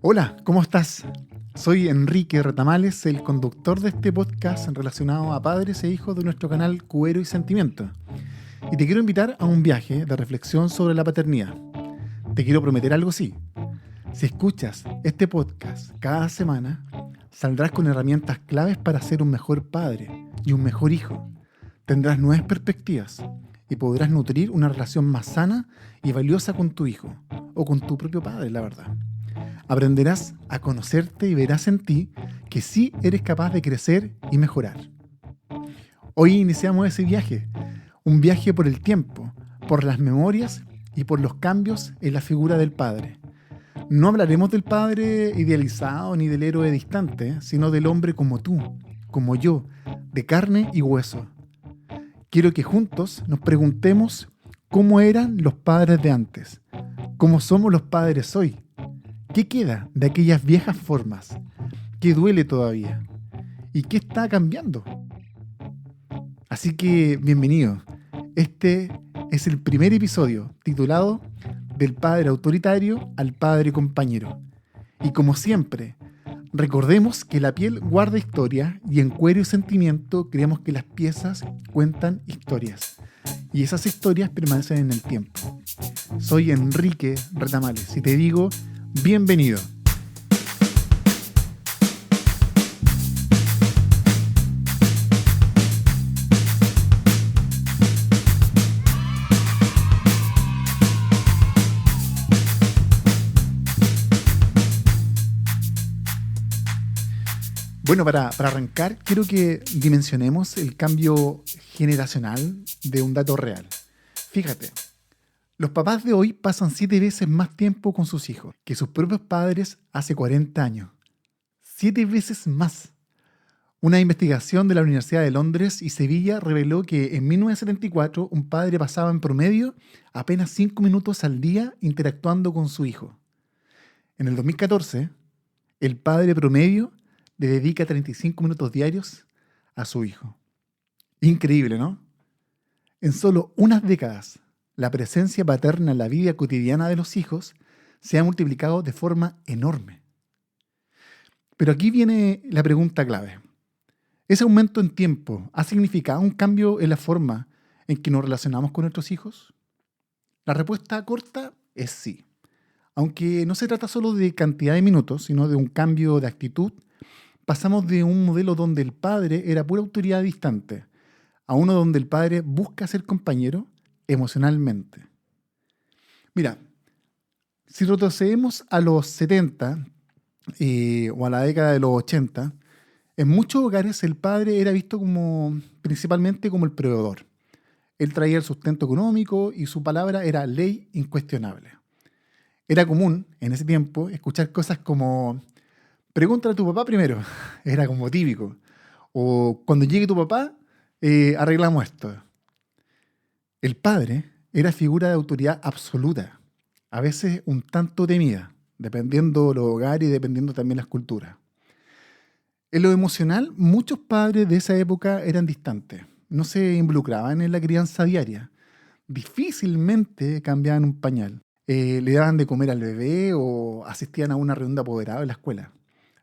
Hola, ¿cómo estás? Soy Enrique Retamales, el conductor de este podcast relacionado a padres e hijos de nuestro canal Cuero y Sentimiento. Y te quiero invitar a un viaje de reflexión sobre la paternidad. Te quiero prometer algo sí. Si escuchas este podcast cada semana, saldrás con herramientas claves para ser un mejor padre y un mejor hijo. Tendrás nuevas perspectivas y podrás nutrir una relación más sana y valiosa con tu hijo o con tu propio padre, la verdad. Aprenderás a conocerte y verás en ti que sí eres capaz de crecer y mejorar. Hoy iniciamos ese viaje, un viaje por el tiempo, por las memorias y por los cambios en la figura del padre. No hablaremos del padre idealizado ni del héroe distante, sino del hombre como tú, como yo, de carne y hueso. Quiero que juntos nos preguntemos cómo eran los padres de antes, cómo somos los padres hoy. ¿Qué queda de aquellas viejas formas? ¿Qué duele todavía? ¿Y qué está cambiando? Así que, bienvenido. Este es el primer episodio titulado Del padre autoritario al padre compañero. Y como siempre, recordemos que la piel guarda historia y en Cuero y Sentimiento creemos que las piezas cuentan historias. Y esas historias permanecen en el tiempo. Soy Enrique Retamales y te digo, bienvenido. Bueno, para arrancar, quiero que dimensionemos el cambio generacional de un dato real. Fíjate, los papás de hoy pasan 7 veces más tiempo con sus hijos que sus propios padres hace 40 años. 7 veces más. Una investigación de la Universidad de Londres y Sevilla reveló que en 1974 un padre pasaba en promedio apenas 5 minutos al día interactuando con su hijo. En el 2014, el padre promedio le dedica 35 minutos diarios a su hijo. Increíble, ¿no? En solo unas décadas, la presencia paterna en la vida cotidiana de los hijos se ha multiplicado de forma enorme. Pero aquí viene la pregunta clave. ¿Ese aumento en tiempo ha significado un cambio en la forma en que nos relacionamos con nuestros hijos? La respuesta corta es sí. Aunque no se trata solo de cantidad de minutos, sino de un cambio de actitud, pasamos de un modelo donde el padre era pura autoridad distante a uno donde el padre busca ser compañero emocionalmente. Mira, si retrocedemos a los 70 o a la década de los 80, en muchos hogares el padre era visto principalmente como el proveedor. Él traía el sustento económico y su palabra era ley incuestionable. Era común en ese tiempo escuchar cosas como pregúntale a tu papá primero, era como típico. O cuando llegue tu papá, arreglamos esto. El padre era figura de autoridad absoluta, a veces un tanto temida, dependiendo los hogares y dependiendo también las culturas. En lo emocional, muchos padres de esa época eran distantes, no se involucraban en la crianza diaria, difícilmente cambiaban un pañal, le daban de comer al bebé o asistían a una reunión de apoderados en la escuela.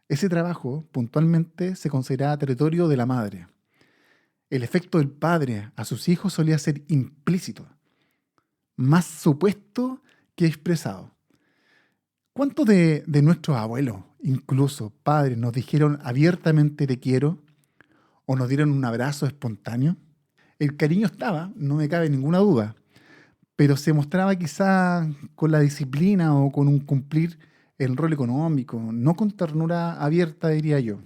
Ese trabajo, puntualmente, se consideraba territorio de la madre. El efecto del padre a sus hijos solía ser implícito, más supuesto que expresado. ¿Cuántos de nuestros abuelos, incluso padres, nos dijeron abiertamente te quiero o nos dieron un abrazo espontáneo? El cariño estaba, no me cabe ninguna duda, pero se mostraba quizá con la disciplina o con un cumplir el rol económico, no con ternura abierta, diría yo.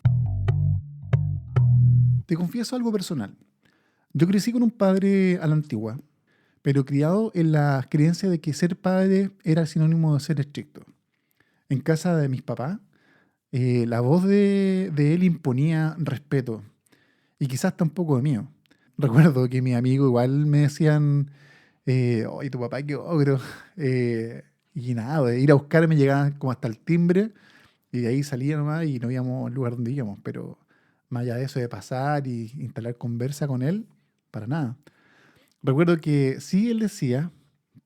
Te confieso algo personal. Yo crecí con un padre a la antigua, pero criado en la creencia de que ser padre era sinónimo de ser estricto. En casa de mis papás, la voz de él imponía respeto y quizás tampoco de mío. Recuerdo que mis amigos igual me decían, oye, tu papá qué ogro. Y nada, de ir a buscarme llegaban como hasta el timbre y de ahí salía nomás y no íbamos al lugar donde íbamos. Pero más allá de eso de pasar y instalar conversa con él, para nada. Recuerdo que sí él decía,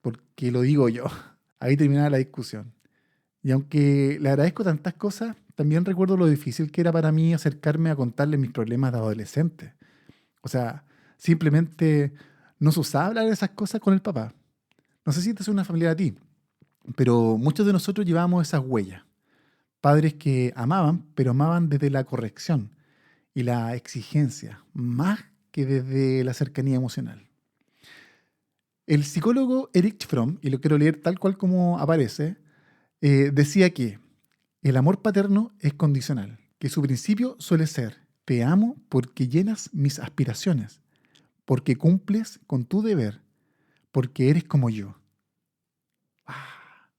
porque lo digo yo, ahí terminaba la discusión. Y aunque le agradezco tantas cosas, también recuerdo lo difícil que era para mí acercarme a contarle mis problemas de adolescente. O sea, simplemente no se usaba hablar de esas cosas con el papá. No sé si te es una familiar a ti, pero muchos de nosotros llevábamos esas huellas. Padres que amaban, pero amaban desde la corrección y la exigencia, más que desde la cercanía emocional. El psicólogo Erich Fromm, y lo quiero leer tal cual como aparece, decía que el amor paterno es condicional, que su principio suele ser: te amo porque llenas mis aspiraciones, porque cumples con tu deber, porque eres como yo. Ah,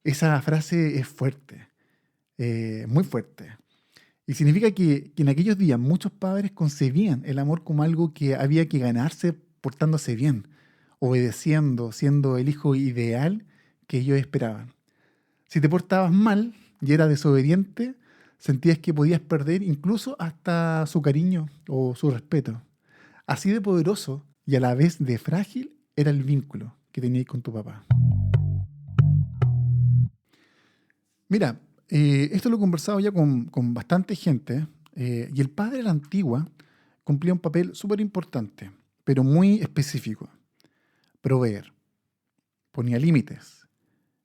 esa frase es fuerte, muy fuerte. Y significa que en aquellos días muchos padres concebían el amor como algo que había que ganarse portándose bien, obedeciendo, siendo el hijo ideal que ellos esperaban. Si te portabas mal y eras desobediente, sentías que podías perder incluso hasta su cariño o su respeto. Así de poderoso y a la vez de frágil era el vínculo que tenías con tu papá. Mira, esto lo he conversado ya con bastante gente, y el padre de la antigua cumplía un papel súper importante, pero muy específico: proveer, ponía límites,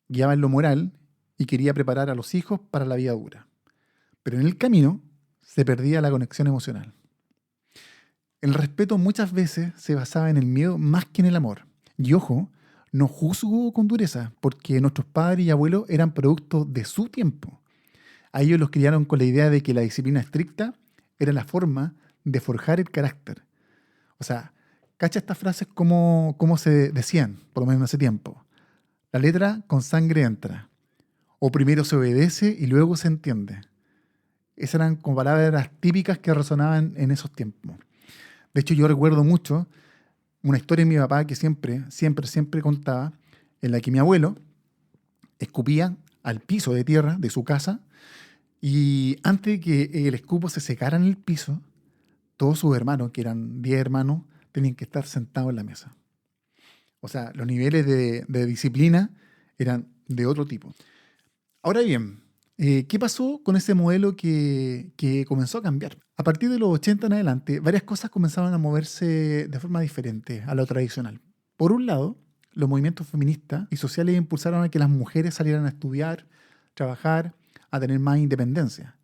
guiaba en lo moral y quería preparar a los hijos para la vida dura. Pero en el camino se perdía la conexión emocional. El respeto muchas veces se basaba en el miedo más que en el amor. Y ojo, no juzgo con dureza, porque nuestros padres y abuelos eran productos de su tiempo. A ellos los criaron con la idea de que la disciplina estricta era la forma de forjar el carácter. O sea, cacha estas frases como se decían, por lo menos en ese tiempo. La letra con sangre entra. O primero se obedece y luego se entiende. Esas eran como palabras típicas que resonaban en esos tiempos. De hecho, yo recuerdo mucho una historia de mi papá que siempre contaba, en la que mi abuelo escupía al piso de tierra de su casa, y antes de que el escupo se secara en el piso, todos sus hermanos, que eran 10 hermanos, tenían que estar sentados en la mesa. O sea, los niveles de disciplina eran de otro tipo. Ahora bien, ¿qué pasó con ese modelo que comenzó a cambiar? A partir de los 80 en adelante, varias cosas comenzaron a moverse de forma diferente a lo tradicional. Por un lado, los movimientos feministas y sociales impulsaron a que las mujeres salieran a estudiar, trabajar, a tener más independencia.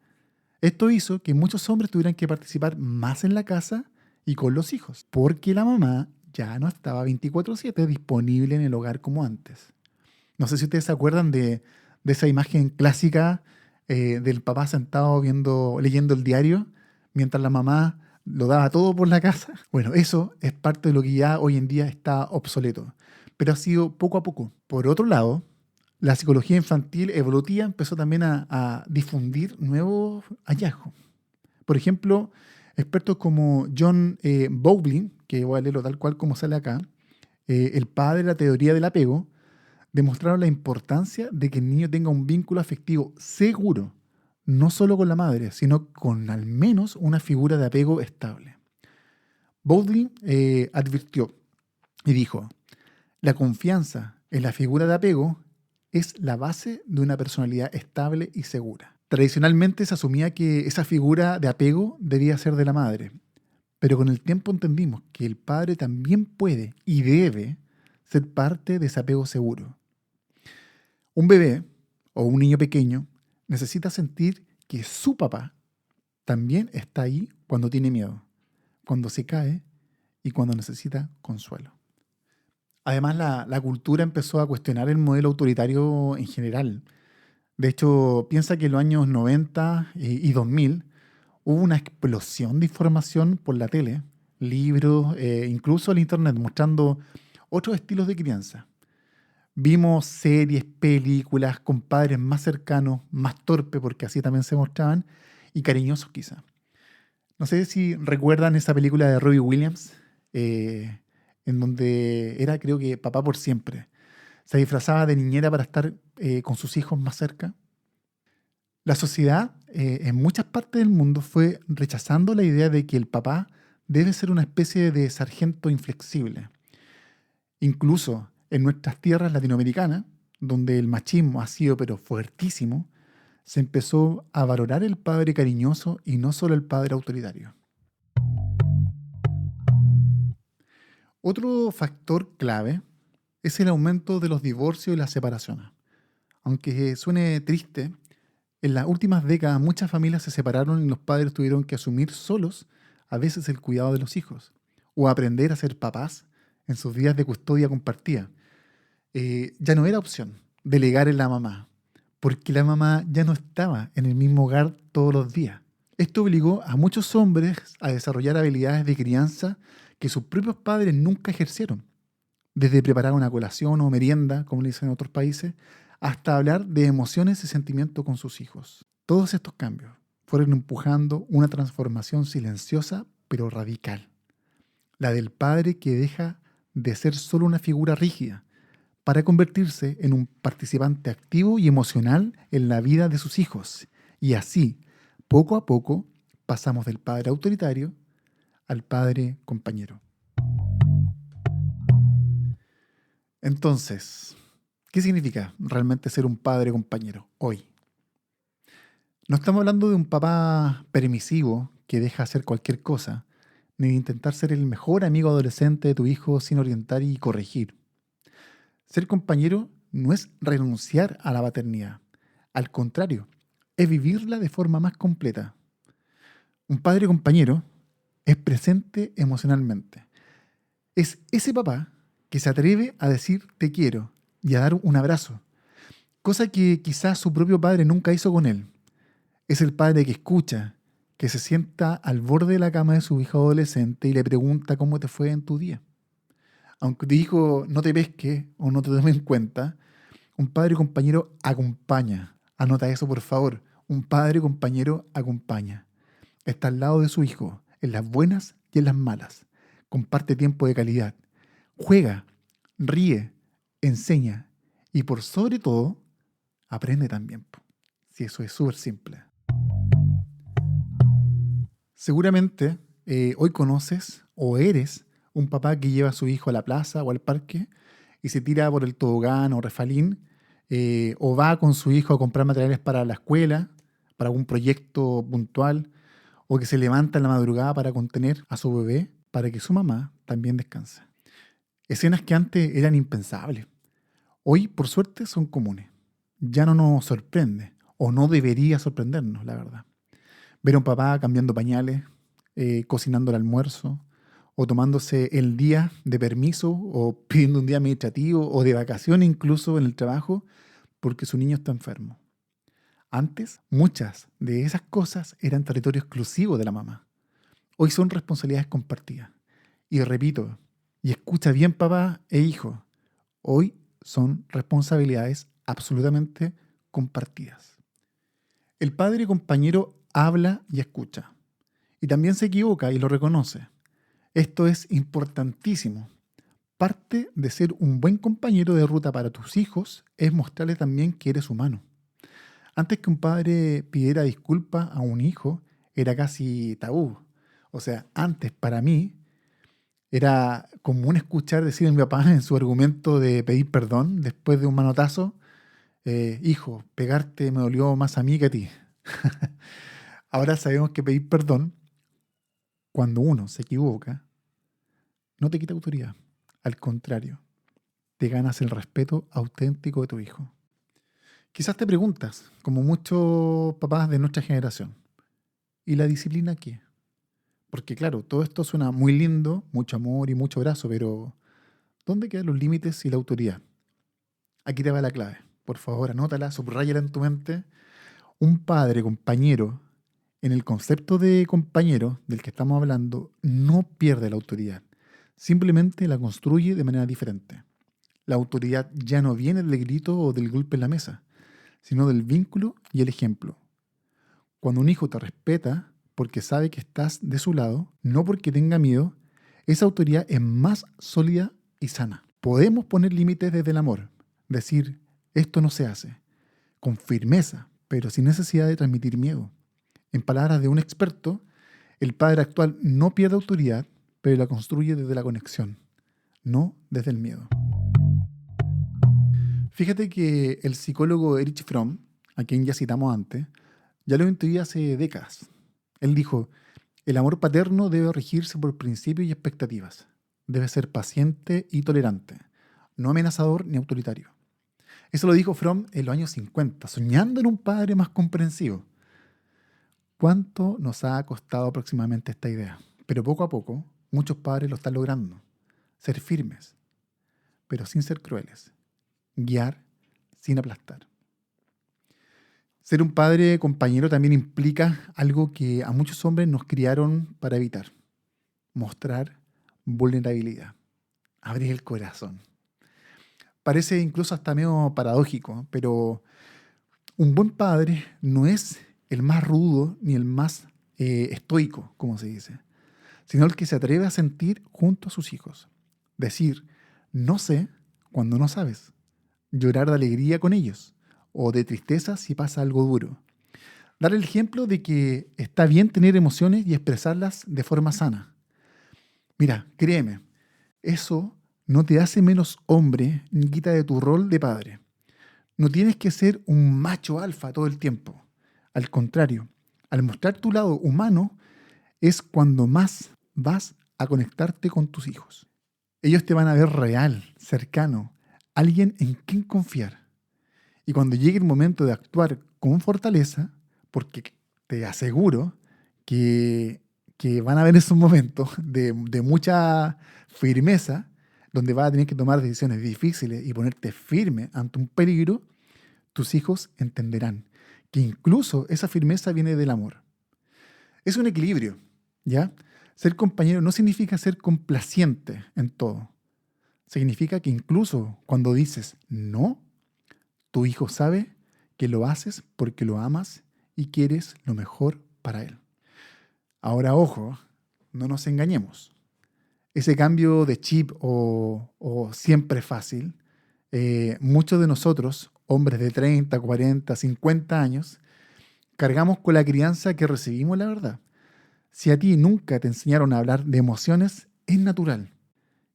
Esto hizo que muchos hombres tuvieran que participar más en la casa y con los hijos, porque la mamá ya no estaba 24/7 disponible en el hogar como antes. No sé si ustedes se acuerdan de esa imagen clásica, del papá sentado leyendo el diario, mientras la mamá lo daba todo por la casa. Bueno, eso es parte de lo que ya hoy en día está obsoleto, pero ha sido poco a poco. Por otro lado, la psicología infantil evolutiva empezó también a difundir nuevos hallazgos. Por ejemplo, expertos como John Bowlby, que voy a leerlo tal cual como sale acá, el padre de la teoría del apego, demostraron la importancia de que el niño tenga un vínculo afectivo seguro, no solo con la madre, sino con al menos una figura de apego estable. Bowlby advirtió y dijo: la confianza en la figura de apego es la base de una personalidad estable y segura. Tradicionalmente se asumía que esa figura de apego debía ser de la madre, pero con el tiempo entendimos que el padre también puede y debe ser parte de ese apego seguro. Un bebé o un niño pequeño necesita sentir que su papá también está ahí cuando tiene miedo, cuando se cae y cuando necesita consuelo. Además, la cultura empezó a cuestionar el modelo autoritario en general. De hecho, piensa que en los años 90 y 2000 hubo una explosión de información por la tele, libros, incluso el internet, mostrando otros estilos de crianza. Vimos series, películas con padres más cercanos, más torpes, porque así también se mostraban, y cariñosos quizá. No sé si recuerdan esa película de Robbie Williams, en donde era, creo que, papá por siempre. Se disfrazaba de niñera para estar con sus hijos más cerca. La sociedad, en muchas partes del mundo, fue rechazando la idea de que el papá debe ser una especie de sargento inflexible. Incluso en nuestras tierras latinoamericanas, donde el machismo ha sido pero fuertísimo, se empezó a valorar el padre cariñoso y no solo el padre autoritario. Otro factor clave es el aumento de los divorcios y las separaciones. Aunque suene triste, en las últimas décadas muchas familias se separaron y los padres tuvieron que asumir solos a veces el cuidado de los hijos o aprender a ser papás en sus días de custodia compartida. Ya no era opción delegar en la mamá, porque la mamá ya no estaba en el mismo hogar todos los días. Esto obligó a muchos hombres a desarrollar habilidades de crianza que sus propios padres nunca ejercieron, desde preparar una colación o merienda, como le dicen en otros países, hasta hablar de emociones y sentimientos con sus hijos. Todos estos cambios fueron empujando una transformación silenciosa pero radical, la del padre que deja de ser solo una figura rígida para convertirse en un participante activo y emocional en la vida de sus hijos. Y así, poco a poco, pasamos del padre autoritario al padre compañero. Entonces, ¿qué significa realmente ser un padre compañero hoy? No estamos hablando de un papá permisivo que deja hacer cualquier cosa, ni de intentar ser el mejor amigo adolescente de tu hijo sin orientar y corregir. Ser compañero no es renunciar a la paternidad. Al contrario, es vivirla de forma más completa. Un padre compañero es presente emocionalmente. Es ese papá que se atreve a decir te quiero y a dar un abrazo, cosa que quizás su propio padre nunca hizo con él. Es el padre que escucha, que se sienta al borde de la cama de su hijo adolescente y le pregunta cómo te fue en tu día. Aunque tu hijo no te pesque o no te tome en cuenta, un padre compañero acompaña. Anota eso, por favor. Un padre compañero acompaña. Está al lado de su hijo, en las buenas y en las malas. Comparte tiempo de calidad. Juega, ríe, enseña y por sobre todo, aprende también. Si eso es súper simple. Seguramente hoy conoces o eres un papá que lleva a su hijo a la plaza o al parque y se tira por el tobogán o refalín, o va con su hijo a comprar materiales para la escuela, para algún proyecto puntual, o que se levanta en la madrugada para contener a su bebé para que su mamá también descanse. Escenas que antes eran impensables. Hoy, por suerte, son comunes. Ya no nos sorprende, o no debería sorprendernos, la verdad. Ver a un papá cambiando pañales, cocinando el almuerzo, o tomándose el día de permiso, o pidiendo un día administrativo, o de vacación incluso en el trabajo, porque su niño está enfermo. Antes, muchas de esas cosas eran territorio exclusivo de la mamá. Hoy son responsabilidades compartidas. Y repito, y escucha bien papá e hijo, hoy son responsabilidades absolutamente compartidas. El padre compañero habla y escucha. Y también se equivoca y lo reconoce. Esto es importantísimo. Parte de ser un buen compañero de ruta para tus hijos es mostrarle también que eres humano. Antes que un padre pidiera disculpas a un hijo, era casi tabú. O sea, antes para mí era común escuchar decir a mi papá en su argumento de pedir perdón después de un manotazo, hijo, pegarte me dolió más a mí que a ti. Ahora sabemos que pedir perdón, cuando uno se equivoca, no te quita autoridad. Al contrario, te ganas el respeto auténtico de tu hijo. Quizás te preguntas, como muchos papás de nuestra generación, ¿y la disciplina qué? Porque claro, todo esto suena muy lindo, mucho amor y mucho abrazo, pero ¿dónde quedan los límites y la autoridad? Aquí te va la clave. Por favor, anótala, subráyala en tu mente. Un padre compañero, en el concepto de compañero del que estamos hablando, no pierde la autoridad. Simplemente la construye de manera diferente. La autoridad ya no viene del grito o del golpe en la mesa, sino del vínculo y el ejemplo. Cuando un hijo te respeta porque sabe que estás de su lado, no porque tenga miedo, esa autoridad es más sólida y sana. Podemos poner límites desde el amor, decir, esto no se hace, con firmeza, pero sin necesidad de transmitir miedo. En palabras de un experto, el padre actual no pierde autoridad, pero la construye desde la conexión, no desde el miedo. Fíjate que el psicólogo Erich Fromm, a quien ya citamos antes, ya lo intuía hace décadas. Él dijo, el amor paterno debe regirse por principios y expectativas. Debe ser paciente y tolerante, no amenazador ni autoritario. Eso lo dijo Fromm en los años 50, soñando en un padre más comprensivo. ¿Cuánto nos ha costado aproximadamente esta idea? Pero poco a poco, muchos padres lo están logrando. Ser firmes, pero sin ser crueles. Guiar sin aplastar. Ser un padre compañero también implica algo que a muchos hombres nos criaron para evitar. Mostrar vulnerabilidad. Abrir el corazón. Parece incluso hasta medio paradójico, pero un buen padre no es el más rudo ni el más estoico, como se dice, sino el que se atreve a sentir junto a sus hijos. Decir, no sé cuando no sabes. Llorar de alegría con ellos o de tristeza si pasa algo duro. Dar el ejemplo de que está bien tener emociones y expresarlas de forma sana. Mira, créeme, eso no te hace menos hombre ni quita de tu rol de padre. No tienes que ser un macho alfa todo el tiempo. Al contrario, al mostrar tu lado humano es cuando más vas a conectarte con tus hijos. Ellos te van a ver real, cercano, alguien en quien confiar. Y cuando llegue el momento de actuar con fortaleza, porque te aseguro que, que van a haber esos momentos de mucha firmeza, donde vas a tener que tomar decisiones difíciles y ponerte firme ante un peligro, tus hijos entenderán que incluso esa firmeza viene del amor. Es un equilibrio, ¿ya? Ser compañero no significa ser complaciente en todo. Significa que incluso cuando dices no, tu hijo sabe que lo haces porque lo amas y quieres lo mejor para él. Ahora, ojo, no nos engañemos. Ese cambio de chip o siempre fácil, muchos de nosotros, hombres de 30, 40, 50 años, cargamos con la crianza que recibimos, la verdad. Si a ti nunca te enseñaron a hablar de emociones, es natural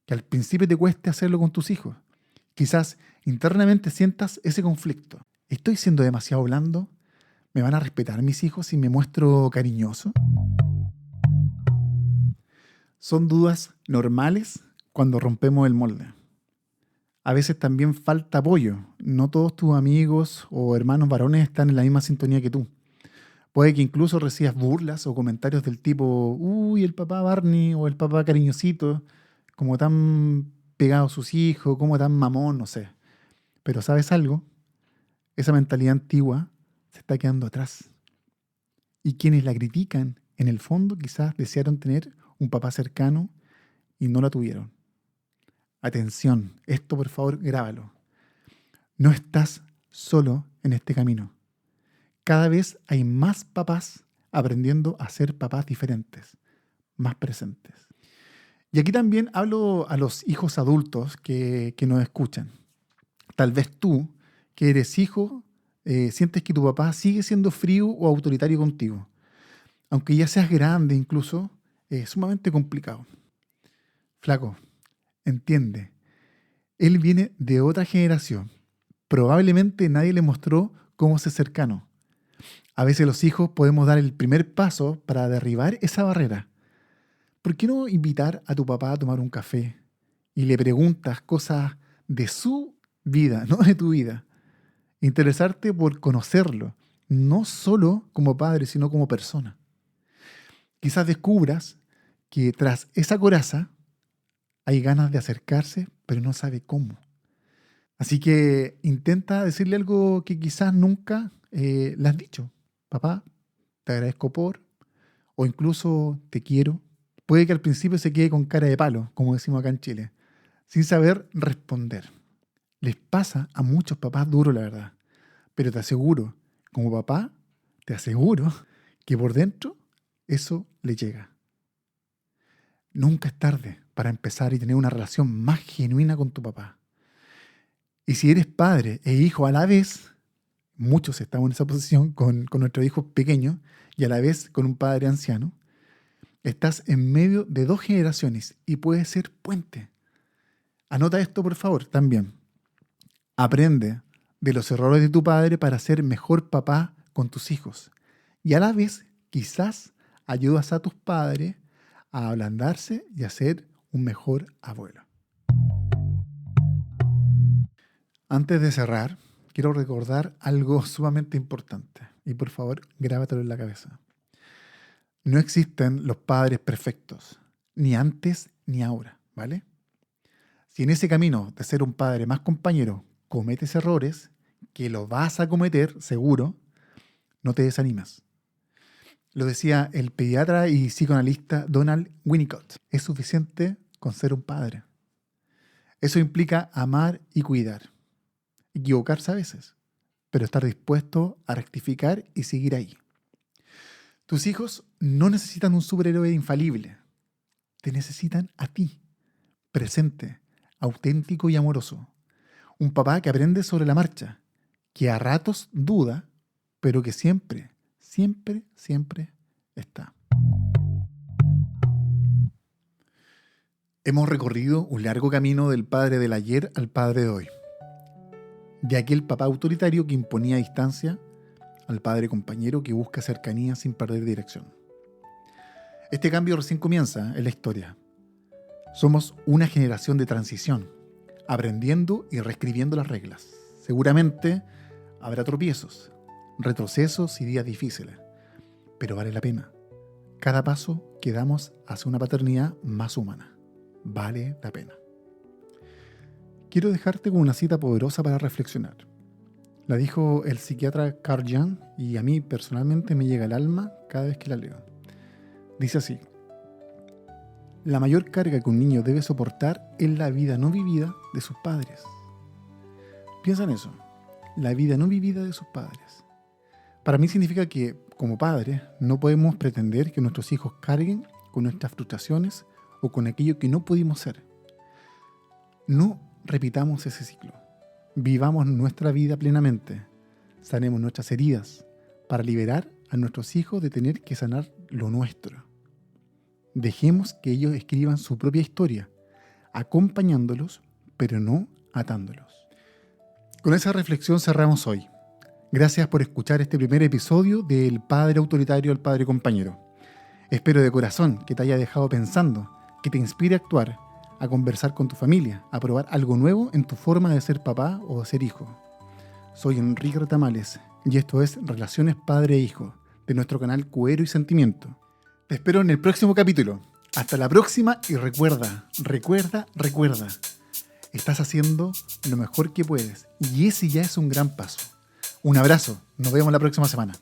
que al principio te cueste hacerlo con tus hijos. Quizás internamente sientas ese conflicto. ¿Estoy siendo demasiado blando? ¿Me van a respetar mis hijos si me muestro cariñoso? Son dudas normales cuando rompemos el molde. A veces también falta apoyo. No todos tus amigos o hermanos varones están en la misma sintonía que tú. Puede que incluso recibas burlas o comentarios del tipo, uy, el papá Barney o el papá cariñosito, como tan pegado a sus hijos, como tan mamón, no sé. Pero ¿sabes algo? Esa mentalidad antigua se está quedando atrás. Y quienes la critican, en el fondo quizás desearon tener un papá cercano y no la tuvieron. Atención, esto por favor grábalo. No estás solo en este camino. Cada vez hay más papás aprendiendo a ser papás diferentes, más presentes. Y aquí también hablo a los hijos adultos que nos escuchan. Tal vez tú, que eres hijo, sientes que tu papá sigue siendo frío o autoritario contigo. Aunque ya seas grande incluso, es sumamente complicado. Flaco, entiende, él viene de otra generación. Probablemente nadie le mostró cómo ser cercano. A veces los hijos podemos dar el primer paso para derribar esa barrera. ¿Por qué no invitar a tu papá a tomar un café y le preguntas cosas de su vida, no de tu vida? Interesarte por conocerlo, no solo como padre, sino como persona. Quizás descubras que tras esa coraza hay ganas de acercarse, pero no sabe cómo. Así que intenta decirle algo que quizás nunca le has dicho. Papá, te agradezco por, o incluso te quiero. Puede que al principio se quede con cara de palo, como decimos acá en Chile, sin saber responder. Les pasa a muchos papás duro, la verdad. Pero te aseguro, como papá, te aseguro que por dentro eso le llega. Nunca es tarde para empezar y tener una relación más genuina con tu papá. Y si eres padre e hijo a la vez, muchos estamos en esa posición con nuestros hijos pequeños y a la vez con un padre anciano, estás en medio de dos generaciones y puedes ser puente. Anota esto, por favor, también. Aprende de los errores de tu padre para ser mejor papá con tus hijos. Y a la vez, quizás ayudas a tus padres a ablandarse y a ser un mejor abuelo. Antes de cerrar, quiero recordar algo sumamente importante. Y por favor, grábatelo en la cabeza. No existen los padres perfectos, ni antes ni ahora, ¿vale? Si en ese camino de ser un padre más compañero cometes errores, que lo vas a cometer seguro, no te desanimes. Lo decía el pediatra y psicoanalista Donald Winnicott. Es suficiente con ser un padre. Eso implica amar y cuidar. Equivocarse a veces, pero estar dispuesto a rectificar y seguir ahí. Tus hijos no necesitan un superhéroe infalible. Te necesitan a ti, presente, auténtico y amoroso. Un papá que aprende sobre la marcha, que a ratos duda, pero que siempre, siempre, siempre está. Hemos recorrido un largo camino del padre del ayer al padre de hoy. De aquel papá autoritario que imponía distancia al padre compañero que busca cercanía sin perder dirección. Este cambio recién comienza en la historia. Somos una generación de transición, aprendiendo y reescribiendo las reglas. Seguramente habrá tropiezos, retrocesos y días difíciles, pero vale la pena. Cada paso que damos hacia una paternidad más humana. Vale la pena. Quiero dejarte con una cita poderosa para reflexionar. La dijo el psiquiatra Carl Jung y a mí personalmente me llega al alma cada vez que la leo. Dice así: la mayor carga que un niño debe soportar es la vida no vivida de sus padres. Piensa en eso, la vida no vivida de sus padres. Para mí significa que, como padres, no podemos pretender que nuestros hijos carguen con nuestras frustraciones o con aquello que no pudimos ser. No repitamos ese ciclo. Vivamos nuestra vida plenamente. Sanemos nuestras heridas para liberar a nuestros hijos de tener que sanar lo nuestro. Dejemos que ellos escriban su propia historia, acompañándolos, pero no atándolos. Con esa reflexión cerramos hoy. Gracias por escuchar este primer episodio del Padre Autoritario al Padre Compañero. Espero de corazón que te haya dejado pensando, que te inspire a actuar, a conversar con tu familia, a probar algo nuevo en tu forma de ser papá o de ser hijo. Soy Enrique Retamales y esto es Relaciones Padre e Hijo, de nuestro canal Cuero y Sentimiento. Te espero en el próximo capítulo. Hasta la próxima y recuerda. Estás haciendo lo mejor que puedes y ese ya es un gran paso. Un abrazo. Nos vemos la próxima semana.